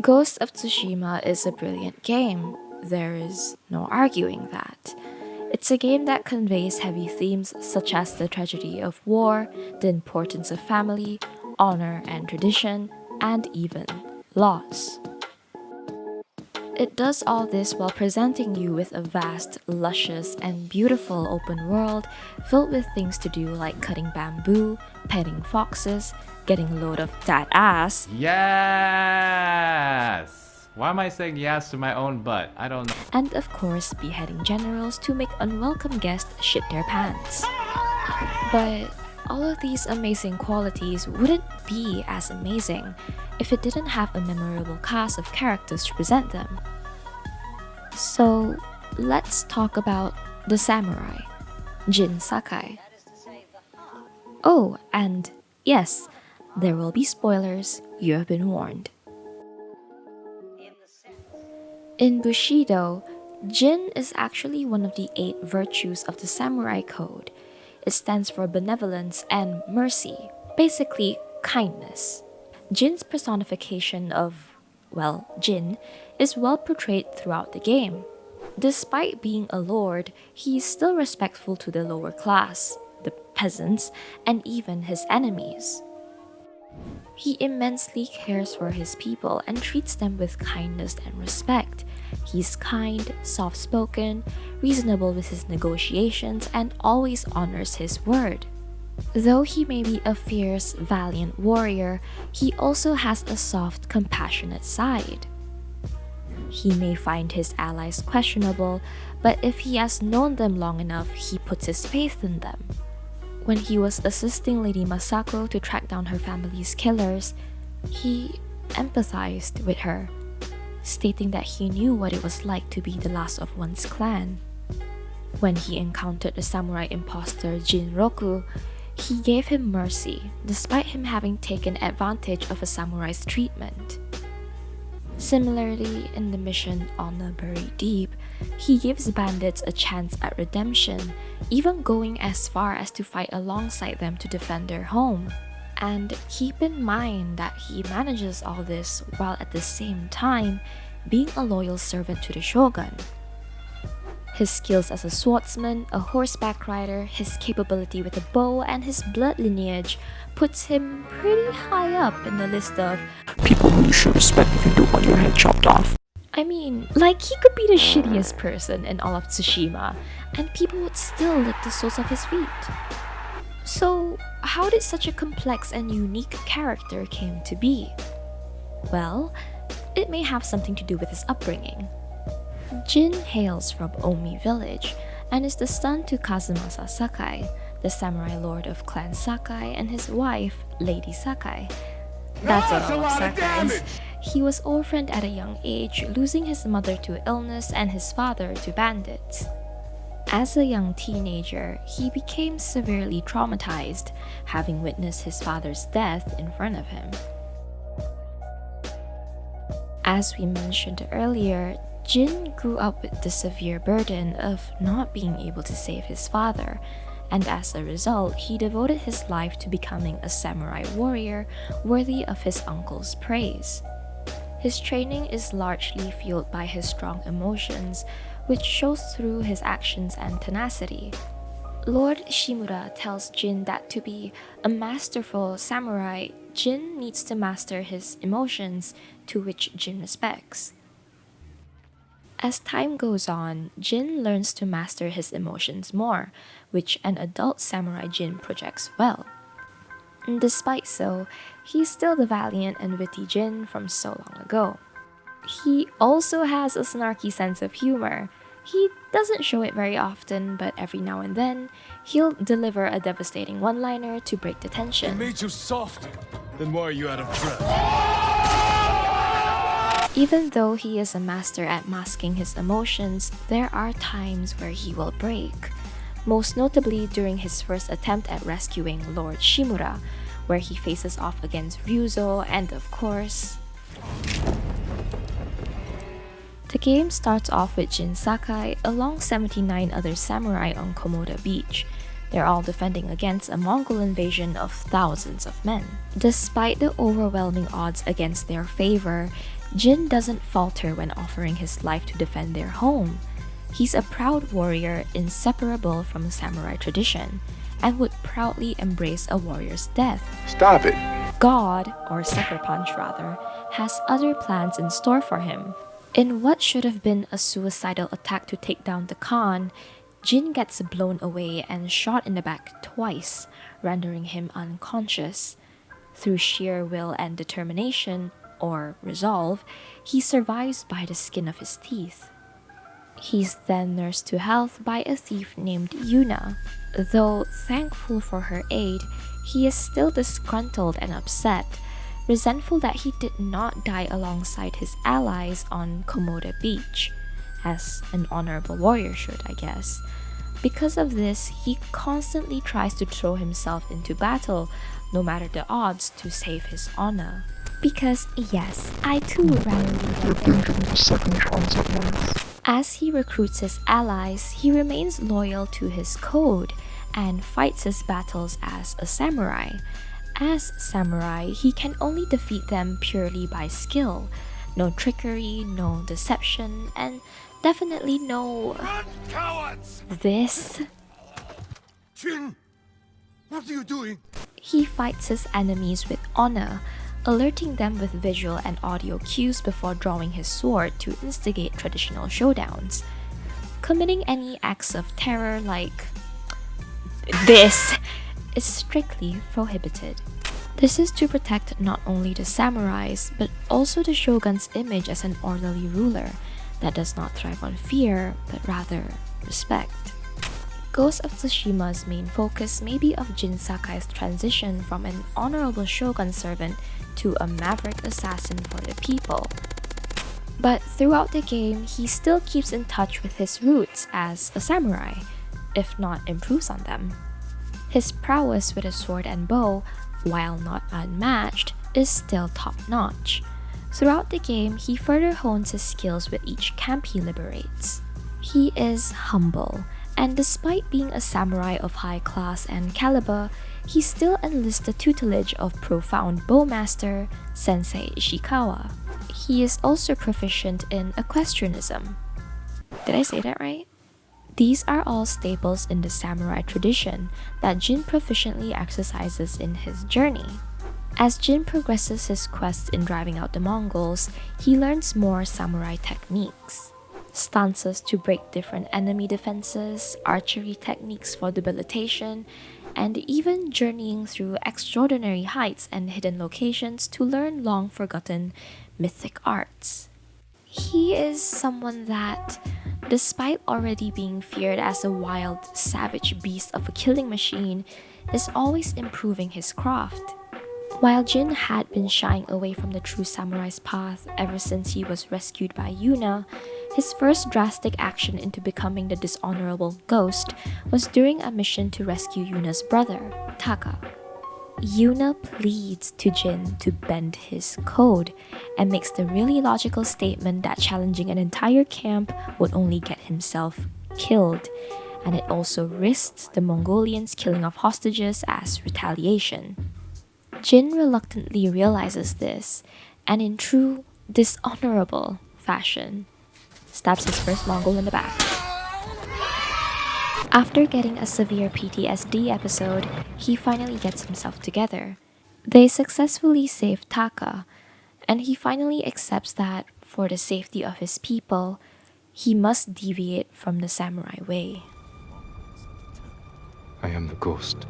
Ghost of Tsushima is a brilliant game. There is no arguing that. It's a game that conveys heavy themes such as the tragedy of war, the importance of family, honor and tradition, and even loss. It does all this while presenting you with a vast, luscious, and beautiful open world filled with things to do like cutting bamboo, petting foxes, getting a load of that ass, Yes! Why am I saying yes to my own butt? I don't know. and of course beheading generals to make unwelcome guests shit their pants. But all of these amazing qualities wouldn't be as amazing if it didn't have a memorable cast of characters to present them. So let's talk about the samurai, Jin Sakai. Oh, and yes, there will be spoilers, you have been warned. In Bushido, Jin is actually one of the 8 virtues of the samurai code. It stands for benevolence and mercy, basically kindness. Jin's personification of, well, Jin, is well portrayed throughout the game. Despite being a lord, he is still respectful to the lower class, the peasants, and even his enemies. He immensely cares for his people and treats them with kindness and respect. He's kind, soft-spoken, reasonable with his negotiations, and always honors his word. Though he may be a fierce, valiant warrior, he also has a soft, compassionate side. He may find his allies questionable, but if he has known them long enough, he puts his faith in them. When he was assisting Lady Masako to track down her family's killers, he empathized with her, stating that he knew what it was like to be the last of one's clan. When he encountered the samurai imposter Jinroku, he gave him mercy, despite him having taken advantage of a samurai's treatment. Similarly, in the mission Honor Buried Deep, he gives bandits a chance at redemption, even going as far as to fight alongside them to defend their home. And keep in mind that he manages all this while at the same time being a loyal servant to the Shogun. His skills as a swordsman, a horseback rider, his capability with a bow, and his blood lineage puts him pretty high up in the list of people who you should respect if you don't want your head chopped off. I mean, like he could be the shittiest person in all of Tsushima, and people would still lick the soles of his feet. So, how did such a complex and unique character came to be? Well, it may have something to do with his upbringing. Jin hails from Omi village and is the son to Kazumasa Sakai, the samurai lord of Clan Sakai, and his wife, Lady Sakai. That's a lot of Sakais. He was orphaned at a young age, losing his mother to illness and his father to bandits. As a young teenager, he became severely traumatized, having witnessed his father's death in front of him. As we mentioned earlier, Jin grew up with the severe burden of not being able to save his father, and as a result, he devoted his life to becoming a samurai warrior worthy of his uncle's praise. His training is largely fueled by his strong emotions, which shows through his actions and tenacity. Lord Shimura tells Jin that to be a masterful samurai, Jin needs to master his emotions, to which Jin respects. As time goes on, Jin learns to master his emotions more, which an adult samurai Jin projects well. Despite so, he's still the valiant and witty Jin from so long ago. He also has a snarky sense of humor. He doesn't show it very often, but every now and then, he'll deliver a devastating one-liner to break the tension. It made you soft. Then why are you out of breath? Even though he is a master at masking his emotions, there are times where he will break. Most notably during his first attempt at rescuing Lord Shimura, where he faces off against Ryuzo and of course... The game starts off with Jin Sakai along 79 other samurai on Komoda Beach. They're all defending against a Mongol invasion of thousands of men. Despite the overwhelming odds against their favor, Jin doesn't falter when offering his life to defend their home. He's a proud warrior inseparable from the samurai tradition, and would proudly embrace a warrior's death. Stop it. God, or Sucker Punch rather, has other plans in store for him. In what should have been a suicidal attack to take down the Khan, Jin gets blown away and shot in the back twice, rendering him unconscious. Through sheer will and determination, or resolve, he survives by the skin of his teeth. He's then nursed to health by a thief named Yuna. Though thankful for her aid, he is still disgruntled and upset, resentful that he did not die alongside his allies on Komoda Beach, as an honorable warrior should, I guess. Because of this, he constantly tries to throw himself into battle, no matter the odds, to save his honor. Because yes, I too would rather leave than As he recruits his allies, he remains loyal to his code and fights his battles as a samurai. As samurai, he can only defeat them purely by skill. No trickery, no deception, and definitely no... Run, cowards! this. Jin, what are you doing? He fights his enemies with honor, alerting them with visual and audio cues before drawing his sword to instigate traditional showdowns. Committing any acts of terror like this is strictly prohibited. This is to protect not only the samurais, but also the shogun's image as an orderly ruler that does not thrive on fear, but rather respect. Ghost of Tsushima's main focus may be of Jin Sakai's transition from an honorable shogun servant to a maverick assassin for the people. But throughout the game, he still keeps in touch with his roots as a samurai, if not improves on them. His prowess with a sword and bow, while not unmatched, is still top-notch. Throughout the game, he further hones his skills with each camp he liberates. He is humble, and despite being a samurai of high class and caliber, he still enlists the tutelage of profound bowmaster Sensei Ishikawa. He is also proficient in equestrianism. Did I say that right? These are all staples in the samurai tradition that Jin proficiently exercises in his journey. As Jin progresses his quest in driving out the Mongols, he learns more samurai techniques. Stances to break different enemy defenses, archery techniques for debilitation, and even journeying through extraordinary heights and hidden locations to learn long-forgotten mythic arts. He is someone that, despite already being feared as a wild, savage beast of a killing machine, is always improving his craft. While Jin had been shying away from the true samurai's path ever since he was rescued by Yuna, his first drastic action into becoming the dishonorable Ghost was during a mission to rescue Yuna's brother, Taka. Yuna pleads to Jin to bend his code and makes the really logical statement that challenging an entire camp would only get himself killed, and it also risks the Mongolians' killing of hostages as retaliation. Jin reluctantly realizes this, and in true dishonorable fashion, stabs his first Mongol in the back. After getting a severe PTSD episode, he finally gets himself together. They successfully save Taka, and he finally accepts that, for the safety of his people, he must deviate from the samurai way. I am the ghost.